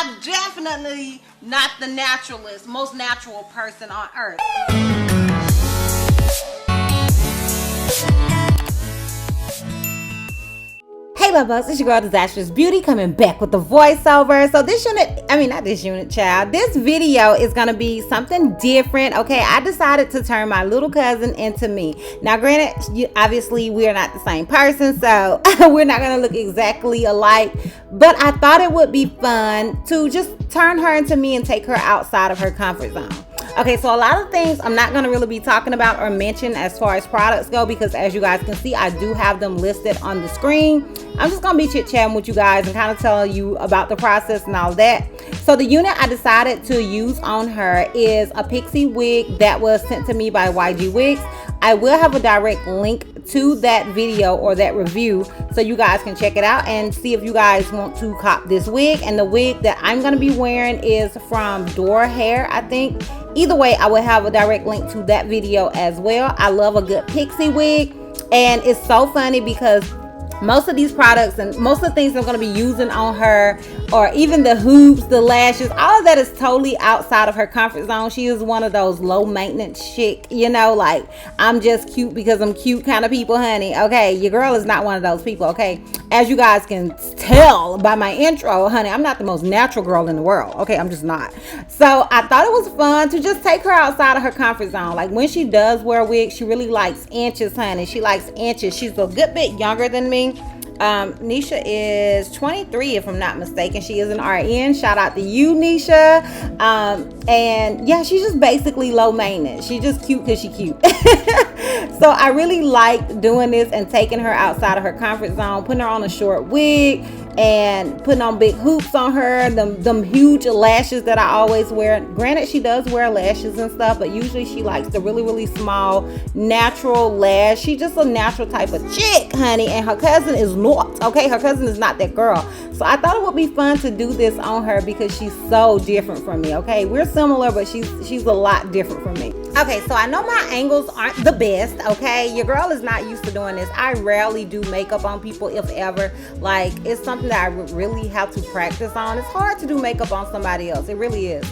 I'm definitely not the naturalist, most natural person on earth. Hey love bugs, it's your girl DizastrousBeauty coming back with the voiceover. So this this video is gonna be something different. Okay, I decided to turn my little cousin into me. Now granted, obviously we are not the same person, so we're not gonna look exactly alike, but I thought it would be fun to just turn her into me and take her outside of her comfort zone. Okay, so a lot of things I'm not going to really be talking about or mention as far as products go, because as you guys can see, I do have them listed on the screen. I'm just going to be chit-chatting with you guys and kind of telling you about the process and all that. So the unit I decided to use on her is a pixie wig that was sent to me by YG Wigs. I will have a direct link to that video or that review so you guys can check it out and see if you guys want to cop this wig. And the wig that I'm going to be wearing is from Door Hair, I think. Either way, I will have a direct link to that video as well. I love a good pixie wig, and it's so funny because most of these products and most of the things I'm going to be using on her, or even the hoops, the lashes, all of that is totally outside of her comfort zone. She is one of those low maintenance chick, you know, like I'm just cute because I'm cute kind of people, honey. Okay, your girl is not one of those people. Okay, as you guys can tell by my intro, honey, I'm not the most natural girl in the world. Okay, I'm just not. So I thought it was fun to just take her outside of her comfort zone. Like when she does wear wigs, she really likes inches, honey. She likes inches. She's a good bit younger than me. Nisha is 23 if I'm not mistaken. She is an RN. Shout out to you, Nisha. And yeah, she's just basically low maintenance. She's just cute because she's cute. So I really like doing this and taking her outside of her comfort zone, putting her on a short wig and putting on big hoops on her, them huge lashes that I always wear. Granted, she does wear lashes and stuff, but usually she likes the really small natural lash. She's just a natural type of chick, honey, and her cousin is not. Okay, her cousin is not that girl. So I thought it would be fun to do this on her because she's so different from me. Okay, we're similar, but she's a lot different from me. Okay, so I know my angles aren't the best. Okay, your girl is not used to doing this. I rarely do makeup on people, if ever. Like, it's something that I really have to practice on. It's hard to do makeup on somebody else. It really is.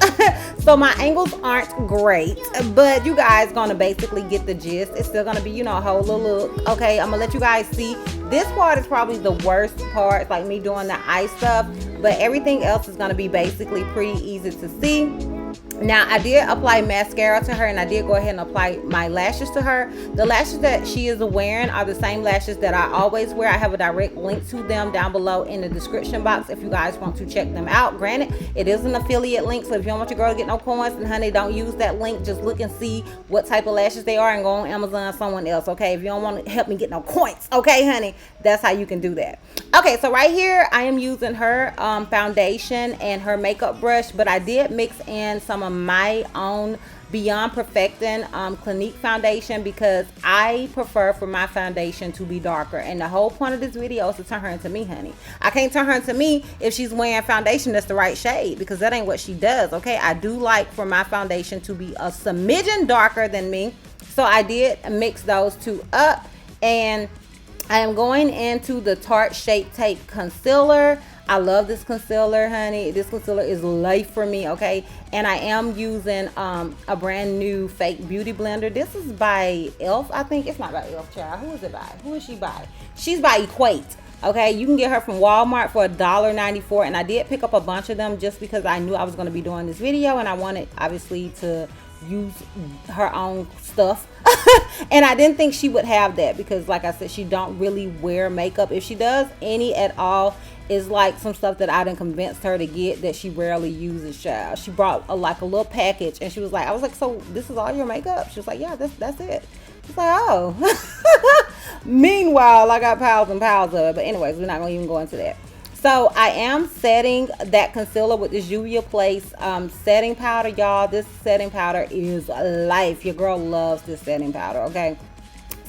So my angles aren't great, but you guys gonna basically get the gist. It's still gonna be, you know, a whole little look. Okay, I'm gonna let you guys see. This part is probably the worst part. It's like me doing the eye stuff, but everything else is gonna be basically pretty easy to see. Now I did apply mascara to her, and I did go ahead and apply my lashes to her. The lashes that she is wearing are the same lashes that I always wear. I have a direct link to them down below in the description box if you guys want to check them out. Granted, it is an affiliate link, so if you don't want your girl to get no coins, then honey, don't use that link. Just look and see what type of lashes they are and go on Amazon someone else. Okay, if you don't want to help me get no coins, okay honey, that's how you can do that. Okay, so right here I am using her foundation and her makeup brush, but I did mix in some of my own Beyond Perfecting Clinique foundation because I prefer for my foundation to be darker, and the whole point of this video is to turn her into me, honey. I can't turn her into me if she's wearing foundation that's the right shade, because that ain't what she does. Okay, I do like for my foundation to be a smidgen darker than me, so I did mix those two up, and I am going into the Tarte Shape Tape concealer. I love this concealer, honey. This concealer is life for me, okay? And I am using a brand new fake beauty blender. This is by e.l.f. I think. It's not by e.l.f. child. Who is it by? Who is she by? She's by Equate. Okay, you can get her from Walmart for $1.94, and I did pick up a bunch of them just because I knew I was going to be doing this video, and I wanted obviously to use her own stuff. And I didn't think she would have that because, like I said, she don't really wear makeup. If she does any at all, is like some stuff that I done convinced her to get that she rarely uses, child. She brought like a little package, and she was like, I was like, so this is all your makeup? She was like, yeah, that's it. It's like, oh. Meanwhile, I got piles and piles of it. But anyways, we're not gonna even go into that. So I am setting that concealer with this JUVIA'S setting powder, y'all. This setting powder is life. Your girl loves this setting powder, okay?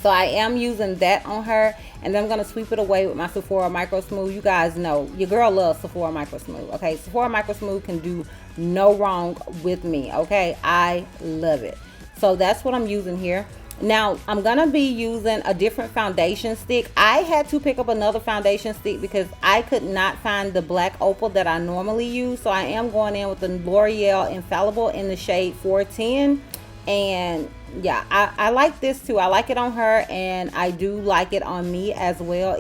So I am using that on her, and then I'm going to sweep it away with my Sephora Micro Smooth. You guys know your girl loves Sephora Micro Smooth, okay? Sephora Micro Smooth can do no wrong with me, okay? I love it. So that's what I'm using here. Now I'm gonna be using a different foundation stick. I had to pick up another foundation stick because I could not find the black opal that I normally use. So I am going in with the L'Oreal Infallible in the shade 410. And yeah, I like this too. I like it on her, and I do like it on me as well.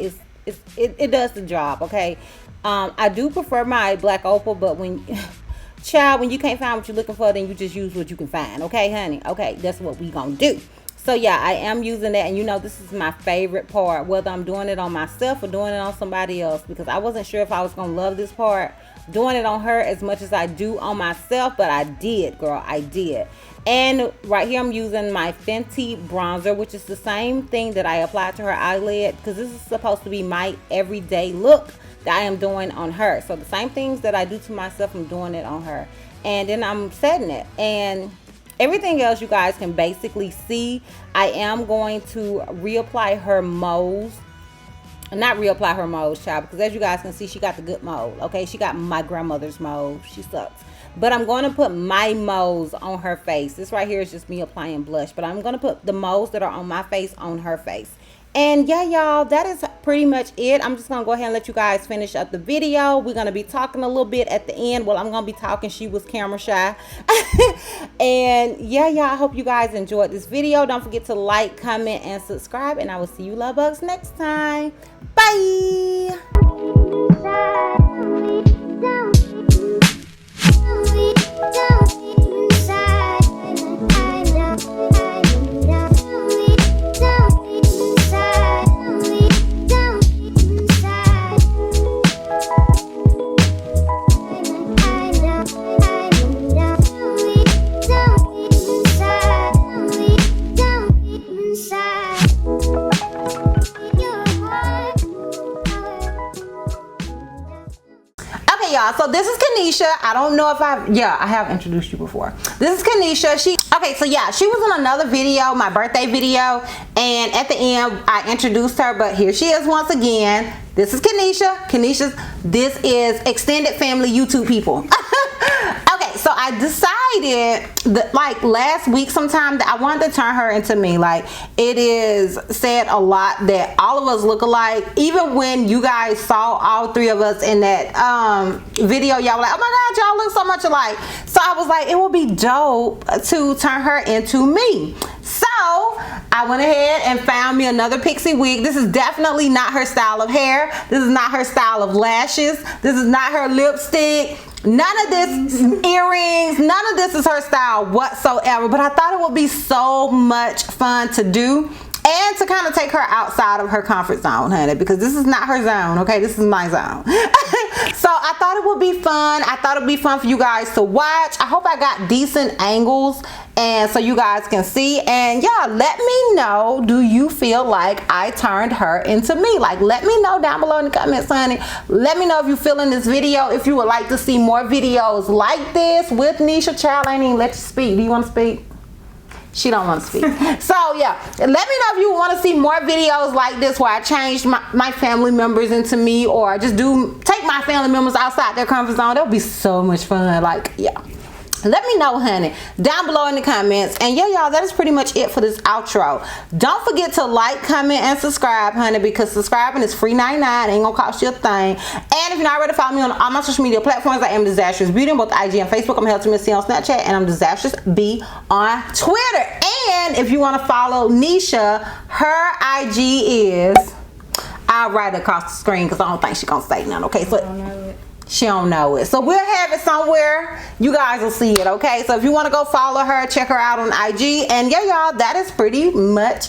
It does the job, okay? I do prefer my black opal, but when child, when you can't find what you're looking for, then you just use what you can find, okay, honey? Okay, that's what we gonna do. So yeah, I am using that, and you know, this is my favorite part, whether I'm doing it on myself or doing it on somebody else, because I wasn't sure if I was gonna love this part doing it on her as much as I do on myself, but I did, girl, I did. And right here I'm using my Fenty bronzer, which is the same thing that I applied to her eyelid, because this is supposed to be my everyday look that I am doing on her. So the same things that I do to myself, I'm doing it on her. And then I'm setting it, and everything else you guys can basically see. I am going to reapply her MOUSSE. Not reapply her MOUSSE, child, because as you guys can see, she got the good mold, okay? She got my grandmother's mold. She sucks. But I'm going to put my MOUSSE on her face. This right here is just me applying blush, but I'm going to put the MOUSSE that are on my face on her face. And yeah, y'all, that is pretty much it. I'm just going to go ahead and let you guys finish up the video. We're going to be talking a little bit at the end. Well, I'm going to be talking. She was camera shy. And yeah, y'all, I hope you guys enjoyed this video. Don't forget to like, comment, and subscribe. And I will see you love bugs next time. Bye. Y'all, so this is Kanisha. I don't know if I have introduced you before. This is Kanisha. So yeah, she was in another video, my birthday video, and at the end I introduced her, but here she is once again. This is Kanisha. This is extended family YouTube people. Okay, so I decided that like last week sometime that I wanted to turn her into me. Like, it is said a lot that all of us look alike. Even when you guys saw all three of us in that video, y'all were like, oh my god, y'all look so much alike. So I was like, it would be dope to turn her into me. So I went ahead and found me another pixie wig. This is definitely not her style of hair. This is not her style of lashes. This is not her lipstick. None of this earrings. None of this is her style whatsoever. But I thought it would be so much fun to do and to kind of take her outside of her comfort zone, honey, because this is not her zone, okay? This is my zone. So I thought it would be fun. I thought it would be fun for you guys to watch. I hope I got decent angles and so you guys can see. And yeah, let me know, do you feel like I turned her into me? Like, let me know down below in the comments, honey. Let me know if you're feeling this video, if you would like to see more videos like this with Nisha. Child, I ain't even let you speak. Do you want to speak? She don't want to speak. So yeah, let me know if you want to see more videos like this where I changed my family members into me, or just take my family members outside their comfort zone. That would be so much fun. Like, yeah, let me know, honey, down below in the comments. And yeah, y'all, that is pretty much it for this outro. Don't forget to like, comment, and subscribe, honey, because subscribing is free 99. It ain't gonna cost you a thing. And if you're not already follow me on all my social media platforms, I am DizastrousBeauty on both IG and Facebook. I'm HealthyMissy on Snapchat, and I'm DizastrousB on Twitter. And if you want to follow Nisha, her IG is, I'll write it across the screen because I don't think she's gonna say nothing. Okay, so she don't know it, so we'll have it somewhere. You guys will see it, okay? So if you want to go follow her, check her out on IG. And yeah, y'all, that is pretty much